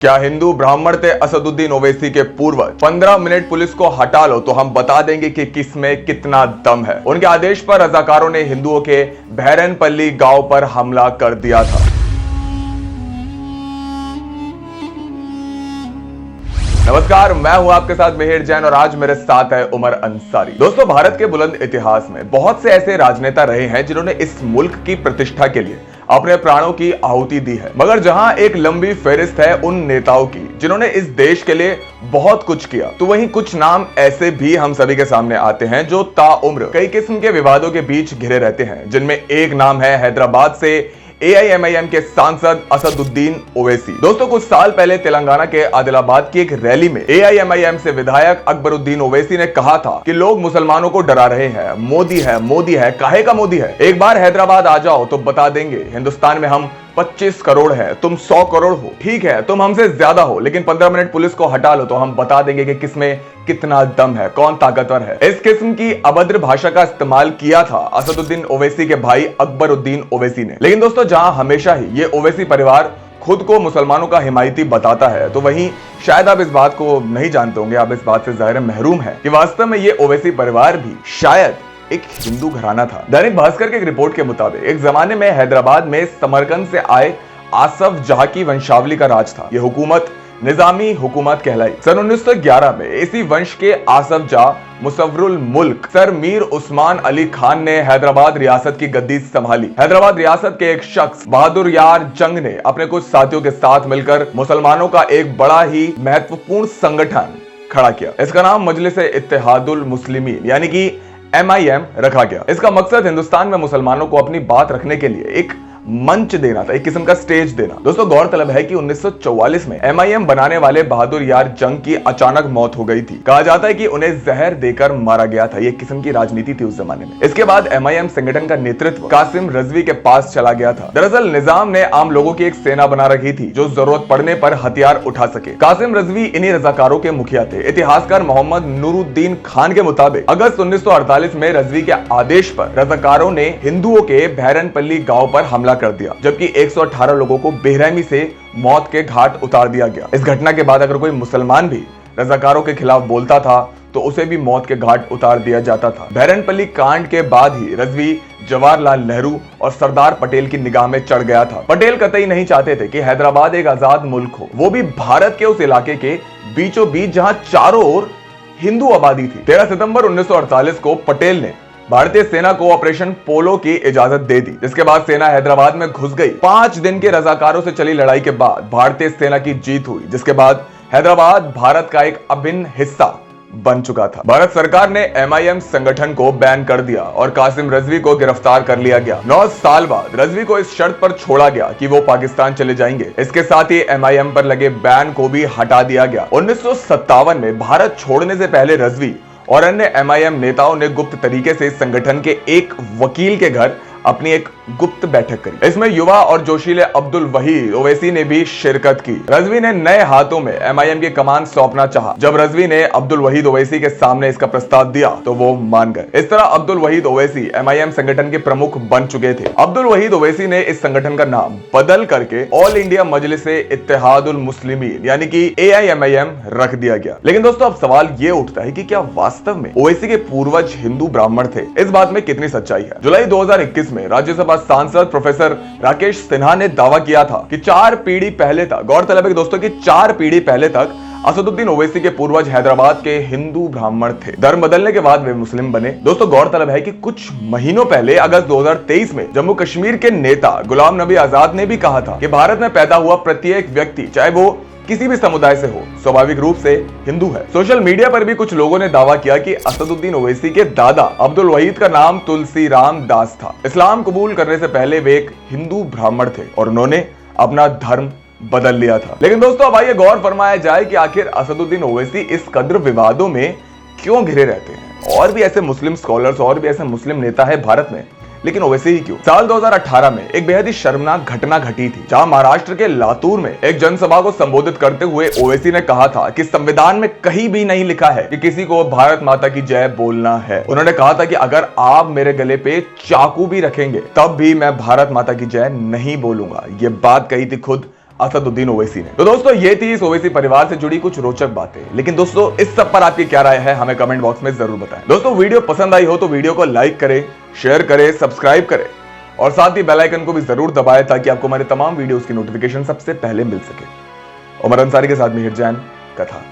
क्या हिंदू ब्राह्मण थे असदुद्दीन ओवैसी के पूर्वज? 15 मिनट पुलिस को हटा लो तो हम बता देंगे कि किसमें कितना दम है। उनके आदेश पर रजाकारों ने हिंदुओं के भैरनपल्ली गांव पर हमला कर दिया था। नमस्कार, मैं हूं आपके साथ मिहिर जैन और आज मेरे साथ है उमर अंसारी। दोस्तों, भारत के बुलंद इतिहास में बहुत से ऐसे राजनेता रहे हैं जिन्होंने इस मुल्क की प्रतिष्ठा के लिए अपने प्राणों की आहुति दी है, मगर जहां एक लंबी फेहरिस्त है उन नेताओं की जिन्होंने इस देश के लिए बहुत कुछ किया, तो वहीं कुछ नाम ऐसे भी हम सभी के सामने आते हैं जो ताउम्र कई किस्म के विवादों के बीच घिरे रहते हैं, जिनमें एक नाम है हैदराबाद से AIMIM के सांसद असदुद्दीन ओवैसी। दोस्तों, कुछ साल पहले तेलंगाना के आदिलाबाद की एक रैली में AIMIM से विधायक अकबरुद्दीन ओवैसी ने कहा था कि लोग मुसलमानों को डरा रहे हैं, मोदी है, काहे का मोदी है, एक बार हैदराबाद आ जाओ तो बता देंगे हिंदुस्तान में हम 25 करोड़ है, तुम 100 करोड़ हो, ठीक है तुम हमसे ज्यादा हो, लेकिन 15 मिनट पुलिस को हटा लो तो हम बता देंगे कि किसमें कितना दम है, कौन ताकतवर है। इस किस्म की अभद्र भाषा का इस्तेमाल किया था असदुद्दीन ओवैसी के भाई अकबरुद्दीन ओवैसी ने। लेकिन दोस्तों, जहां हमेशा ही ये ओवैसी परिवार खुद को मुसलमानों का हिमायती बताता है, तो वहीं शायद आप इस बात को नहीं जानते होंगे, आप इस बात से जाहिर महरूम है कि वास्तव में ये ओवैसी परिवार भी शायद एक हिंदू घराना था। दैनिक भास्कर की एक रिपोर्ट के मुताबिक एक जमाने में हैदराबाद में समरकंद से आए आसफ जहां की वंशावली का राज था। यह हुकूमत निजामी हुकूमत कहलाई। सन 1911 में इसी वंश के आसफ जहां मुसव्वरुल मुल्क सर मीर उस्मान अली खान ने हैदराबाद रियासत की गद्दी संभाली। हैदराबाद रियासत के एक शख्स बहादुर यार जंग ने अपने कुछ साथियों के साथ मिलकर मुसलमानों का एक बड़ा ही महत्वपूर्ण संगठन खड़ा किया। इसका नाम मजलिस-ए-इत्तेहादुल मुस्लिमीन यानी कि MIM रखा गया। इसका मकसद हिंदुस्तान में मुसलमानों को अपनी बात रखने के लिए एक मंच देना था, एक किस्म का स्टेज देना। दोस्तों, गौरतलब है कि 1944 में MIM बनाने वाले बहादुर यार जंग की अचानक मौत हो गई थी। कहा जाता है कि उन्हें जहर देकर मारा गया था। ये किस्म की राजनीति थी उस जमाने में। इसके बाद MIM संगठन का नेतृत्व कासिम रजवी के पास चला गया था। दरअसल निजाम ने आम लोगों की एक सेना बना रखी थी जो जरूरत पड़ने पर हथियार उठा सके। कासिम रजवी इन्हीं रजाकारों के मुखिया थे। इतिहासकार मोहम्मद नूरुद्दीन खान के मुताबिक अगस्त 1948 में रजवी के आदेश पर रजाकारों ने हिंदुओं के भैरनपल्ली गांव पर हमला कर दिया, जबकि 118 लोगों को बेरहमी से मौत के घाट उतार दिया गया। इस घटना के बाद अगर कोई मुसलमान भी रजाकारों के खिलाफ बोलता था तो उसे भी मौत के घाट उतार दिया जाता था। भैरनपल्ली कांड के बाद ही रजवी जवाहरलाल नेहरू और सरदार पटेल की निगाह में चढ़ गया था। पटेल कतई नहीं चाहते थे कि हैदराबाद एक आजाद मुल्क हो, वो भी भारत के उस इलाके के बीचों बीच जहां चारों ओर हिंदू आबादी थी। 13 सितंबर 1948 को पटेल ने भारतीय सेना को ऑपरेशन पोलो की इजाजत दे दी, जिसके बाद सेना हैदराबाद में घुस गई। 5 दिन के रजाकारों से चली लड़ाई के बाद भारतीय सेना की जीत हुई, जिसके बाद हैदराबाद भारत का एक अभिन्न हिस्सा बन चुका था। भारत सरकार ने MIM संगठन को बैन कर दिया और कासिम रजवी को गिरफ्तार कर लिया गया। 9 साल बाद रजवी को इस शर्त पर छोड़ा गया कि वो पाकिस्तान चले जाएंगे। इसके साथ ही MIM पर लगे बैन को भी हटा दिया गया। 1957 में भारत छोड़ने से पहले रजवी और अन्य MIM नेताओं ने गुप्त तरीके से संगठन के एक वकील के घर अपनी एक गुप्त बैठक करी। इसमें युवा और जोशीले अब्दुल वहीद ओवैसी ने भी शिरकत की। रजवी ने नए हाथों में MIM की कमान सौंपना चाहा। जब रजवी ने अब्दुल वहीद ओवैसी के सामने इसका प्रस्ताव दिया तो वो मान गए। इस तरह अब्दुल वहीद ओवैसी MIM संगठन के प्रमुख बन चुके थे। अब्दुल वहीद ओवैसी ने इस संगठन का नाम बदल करके ऑल इंडिया मजलिस-ए-इत्तेहादुल मुस्लिमीन यानी कि AIMIM रख दिया गया। लेकिन दोस्तों, अब सवाल ये उठता है कि क्या वास्तव में ओवैसी के पूर्वज हिंदू ब्राह्मण थे? इस बात में कितनी सच्चाई है? जुलाई 2021 में राज्यसभा सांसद प्रोफेसर राकेश सिन्हा ने दावा किया था कि 4 पीढ़ी पहले तक, गौरतलब है दोस्तों कि 4 पीढ़ी पहले तक असदुद्दीन ओवैसी के पूर्वज हैदराबाद के हिंदू ब्राह्मण थे। धर्म बदलने के बाद वे मुस्लिम बने। दोस्तों, गौरतलब है कि कुछ महीनों पहले अगस्त 2023 में जम्मू कश्मीर के नेता गुलाम नबी आजाद ने भी कहा था कि भारत में पैदा हुआ प्रत्येक व्यक्ति, चाहे वो किसी भी समुदाय से हो, स्वाभाविक रूप से हिंदू है। सोशल मीडिया पर भी कुछ लोगों ने दावा किया कि असदुद्दीन ओवैसी के दादा अब्दुल वहीद का नाम तुलसीराम दास था। इस्लाम कबूल करने से पहले वे एक हिंदू ब्राह्मण थे और उन्होंने अपना धर्म बदल लिया था। लेकिन दोस्तों, अब आइए गौर फरमाया जाए कि आखिर असदुद्दीन ओवैसी इस कद्र विवादों में क्यों घिरे रहते हैं। और भी ऐसे मुस्लिम स्कॉलर्स और भी ऐसे मुस्लिम नेता है भारत में, लेकिन ओवैसी ही क्यों? साल 2018 में एक बेहद ही शर्मनाक घटना घटी थी, जहां महाराष्ट्र के लातूर में एक जनसभा को संबोधित करते हुए ओवैसी ने कहा था कि संविधान में कहीं भी नहीं लिखा है कि किसी को भारत माता की जय बोलना है। उन्होंने कहा था कि अगर आप मेरे गले पे चाकू भी रखेंगे तब भी मैं भारत माता की जय नहीं बोलूंगा। ये बात कही थी खुद असदुद्दीन ओवैसी ने। तो दोस्तों ये थी इस ओवैसी परिवार से जुड़ी कुछ रोचक बातें, लेकिन दोस्तों इस सब पर आपकी क्या राय है हमें कमेंट बॉक्स में जरूर बताएं। दोस्तों वीडियो पसंद आई हो तो वीडियो को लाइक करें, शेयर करें, सब्सक्राइब करें और साथ ही बेल आइकन को भी जरूर दबाएं ताकि आपको हमारे तमाम वीडियोस की नोटिफिकेशन सबसे पहले मिल सके। उमर अंसारी के साथ मिहिर जैन, कथा।